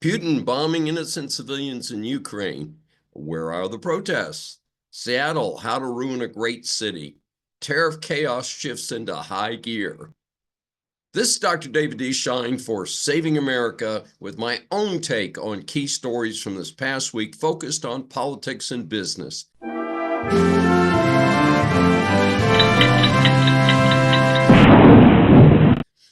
Putin bombing innocent civilians in Ukraine. Where are the protests? Seattle, how to ruin a great city. Tariff chaos shifts into high gear. This is Dr. David D. Shine for Saving America with my own take on key stories from this past week focused on politics and business.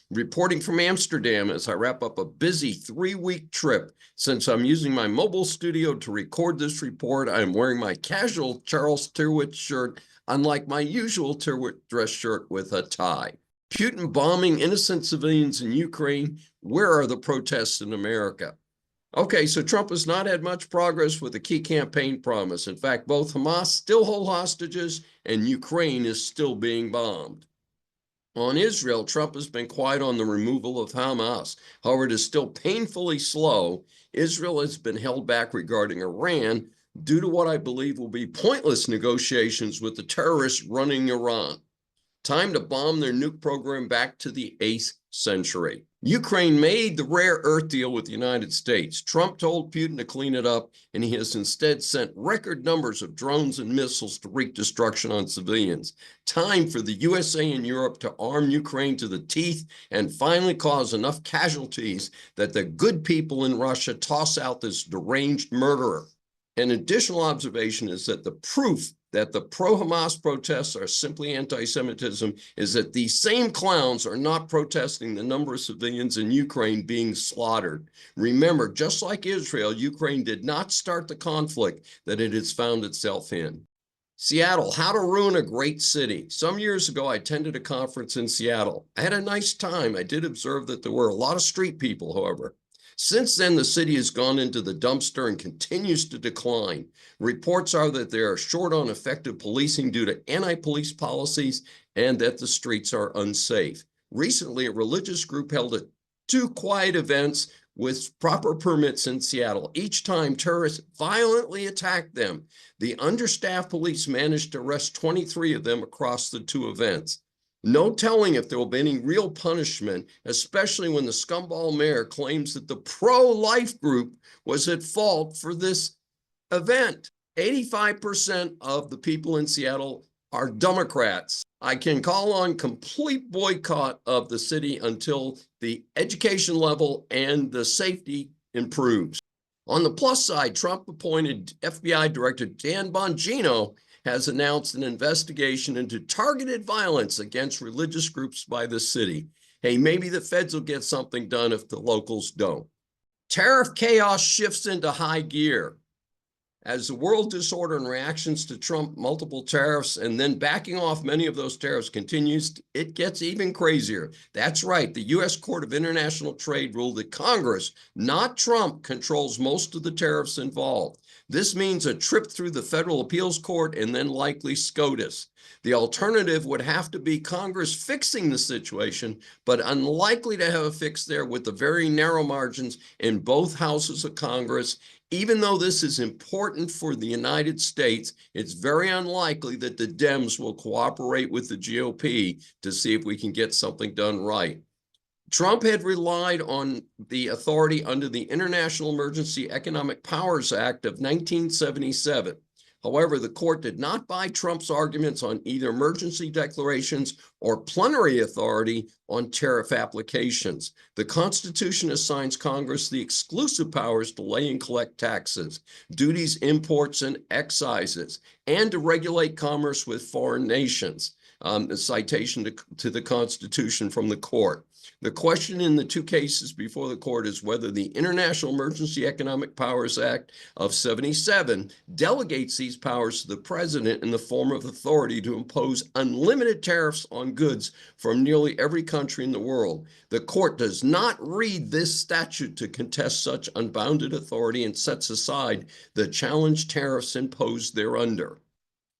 Reporting from Amsterdam as I wrap up a busy 3-week trip. Since I'm using my mobile studio to record this report, I'm wearing my casual Charles Tyrwhitt shirt, unlike my usual Tyrwhitt dress shirt with a tie. Putin bombing innocent civilians in Ukraine. Where are the protests in America? Okay, so Trump has not had much progress with a key campaign promise. In fact, both Hamas still hold hostages and Ukraine is still being bombed. On Israel, Trump has been quiet on the removal of Hamas. However, it is still painfully slow. Israel has been held back regarding Iran due to what I believe will be pointless negotiations with the terrorists running Iran. Time to bomb their nuke program back to the 8th century. Ukraine made the rare earth deal with the United States. Trump told Putin to clean it up, and he has instead sent record numbers of drones and missiles to wreak destruction on civilians. Time for the USA and Europe to arm Ukraine to the teeth and finally cause enough casualties that the good people in Russia toss out this deranged murderer. An additional observation is that the proof that the pro-Hamas protests are simply anti-Semitism is that these same clowns are not protesting the number of civilians in Ukraine being slaughtered. Remember, just like Israel, Ukraine did not start the conflict that it has found itself in. Seattle, how to ruin a great city. Some years ago, I attended a conference in Seattle. I had a nice time. I did observe that there were a lot of street people, however. Since then, the city has gone into the dumpster and continues to decline. Reports are that they are short on effective policing due to anti-police policies and that the streets are unsafe. Recently, a religious group held 2 quiet events with proper permits in Seattle. Each time, terrorists violently attacked them. The understaffed police managed to arrest 23 of them across the 2 events. No telling if there will be any real punishment, especially when the scumball mayor claims that the pro-life group was at fault for this event. 85% of the people in Seattle are Democrats. I can call on complete boycott of the city until the education level and the safety improves. On the plus side, Trump appointed FBI Director Dan Bongino has announced an investigation into targeted violence against religious groups by the city. Hey, maybe the feds will get something done if the locals don't. Tariff chaos shifts into high gear. As the world disorder and reactions to Trump multiple tariffs and then backing off many of those tariffs continues, it gets even crazier. That's right. The U.S. Court of International Trade ruled that Congress, not Trump, controls most of the tariffs involved. This means a trip through the Federal Appeals Court and then likely SCOTUS. The alternative would have to be Congress fixing the situation, but unlikely to have a fix there with the very narrow margins in both houses of Congress. Even though this is important for the United States, it's very unlikely that the Dems will cooperate with the GOP to see if we can get something done right. Trump had relied on the authority under the International Emergency Economic Powers Act of 1977. However, the court did not buy Trump's arguments on either emergency declarations or plenary authority on tariff applications. The Constitution assigns Congress the exclusive powers to lay and collect taxes, duties, imports, and excises, and to regulate commerce with foreign nations. A citation to the Constitution from the court. The question in the 2 cases before the court is whether the International Emergency Economic Powers Act of 77 delegates these powers to the president in the form of authority to impose unlimited tariffs on goods from nearly every country in the world. The court does not read this statute to contest such unbounded authority and sets aside the challenged tariffs imposed thereunder.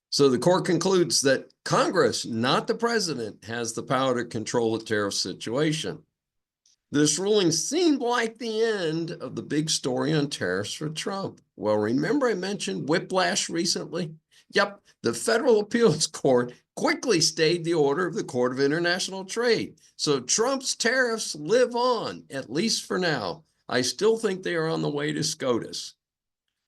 So the court concludes that Congress, not the president, has the power to control the tariff situation. This ruling seemed like the end of the big story on tariffs for Trump. Well, remember I mentioned whiplash recently? Yep, the Federal Appeals Court quickly stayed the order of the Court of International Trade. So Trump's tariffs live on, at least for now. I still think they are on the way to SCOTUS.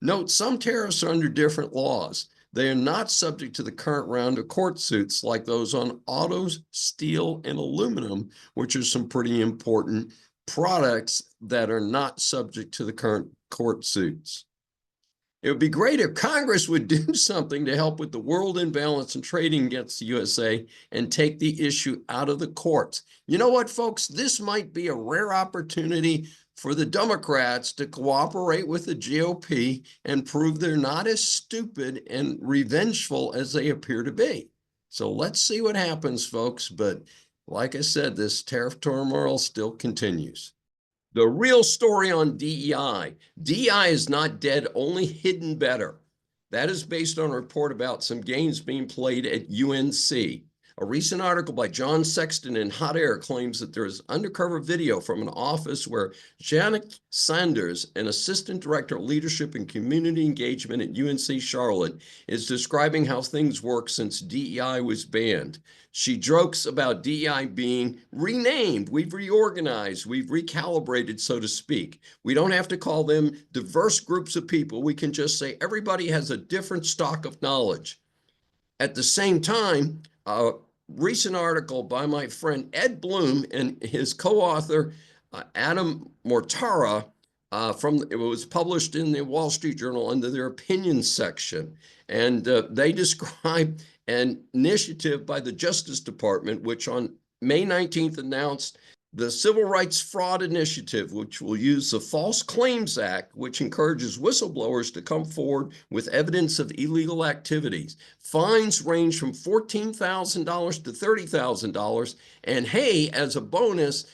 Note, some tariffs are under different laws. They are not subject to the current round of court suits like those on autos, steel, and aluminum, which are some pretty important products that are not subject to the current court suits. It would be great if Congress would do something to help with the world imbalance in trading against the USA and take the issue out of the courts. You know what, folks? This might be a rare opportunity for the Democrats to cooperate with the GOP and prove they're not as stupid and revengeful as they appear to be. So let's see what happens, folks. But like I said, this tariff turmoil still continues. The real story on DEI. DEI is not dead, only hidden better. That is based on a report about some games being played at UNC. A recent article by John Sexton in Hot Air claims that there is undercover video from an office where Janet Sanders, an assistant director of leadership and community engagement at UNC Charlotte, is describing how things work since DEI was banned. She jokes about DEI being renamed. We've reorganized. We've recalibrated, so to speak. We don't have to call them diverse groups of people. We can just say everybody has a different stock of knowledge. At the same time, a recent article by my friend Ed Bloom and his co-author Adam Mortara it was published in the Wall Street Journal under their opinions section, and they describe an initiative by the Justice Department, which on May 19th announced the Civil Rights Fraud Initiative, which will use the False Claims Act, which encourages whistleblowers to come forward with evidence of illegal activities. Fines range from $14,000 to $30,000. And hey, as a bonus,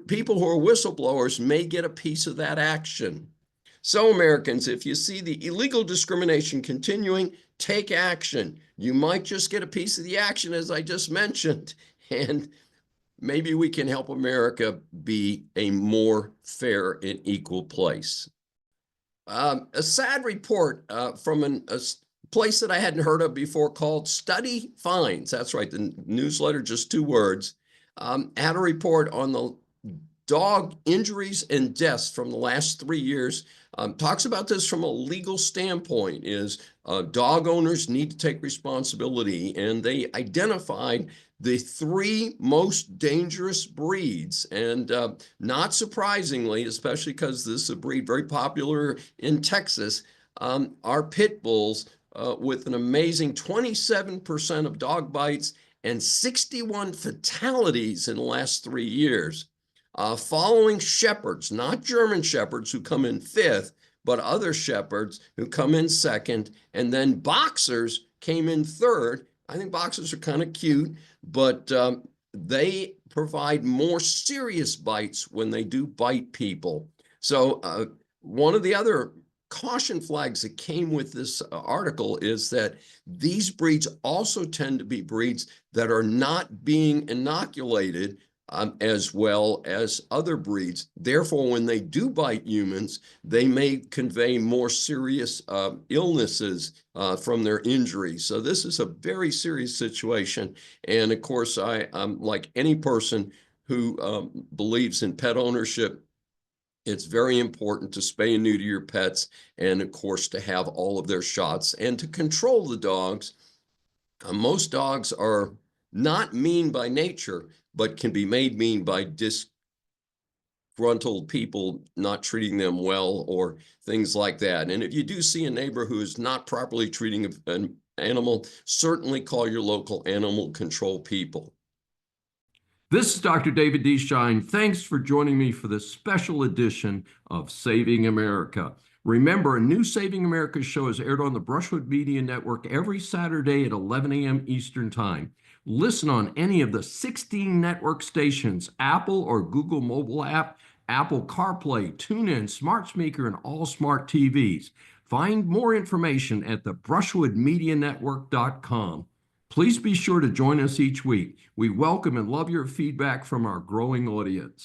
people who are whistleblowers may get a piece of that action. So Americans, if you see the illegal discrimination continuing, take action. You might just get a piece of the action, as I just mentioned, and maybe we can help America be a more fair and equal place. A sad report from a place that I hadn't heard of before called Study Finds. That's right, the newsletter, just 2 words, had a report on the dog injuries and deaths from the last 3 years. Talks about this from a legal standpoint, is dog owners need to take responsibility, and they identified the 3 most dangerous breeds. And not surprisingly, especially because this is a breed very popular in Texas, are pit bulls with an amazing 27% of dog bites and 61 fatalities in the last 3 years. Following shepherds, not German shepherds who come in 5th, but other shepherds who come in 2nd, and then boxers came in 3rd. I think boxers are kind of cute, but they provide more serious bites when they do bite people. So one of the other caution flags that came with this article is that these breeds also tend to be breeds that are not being inoculated as well as other breeds. Therefore, when they do bite humans, they may convey more serious illnesses from their injuries. So this is a very serious situation. And of course, I'm like any person who believes in pet ownership, it's very important to spay and neuter your pets, and of course, to have all of their shots and to control the dogs. Most dogs are not mean by nature, but can be made mean by disgruntled people not treating them well or things like that. And if you do see a neighbor who is not properly treating an animal, certainly call your local animal control people. This is Dr. David D. Shine. Thanks for joining me for this special edition of Saving America. Remember, a new Saving America show is aired on the Brushwood Media Network every Saturday at 11 a.m. Eastern Time. Listen on any of the 16 network stations, Apple or Google mobile app, Apple CarPlay, TuneIn, Smart Speaker, and all smart TVs. Find more information at the brushwoodmedianetwork.com. Please be sure to join us each week. We welcome and love your feedback from our growing audience.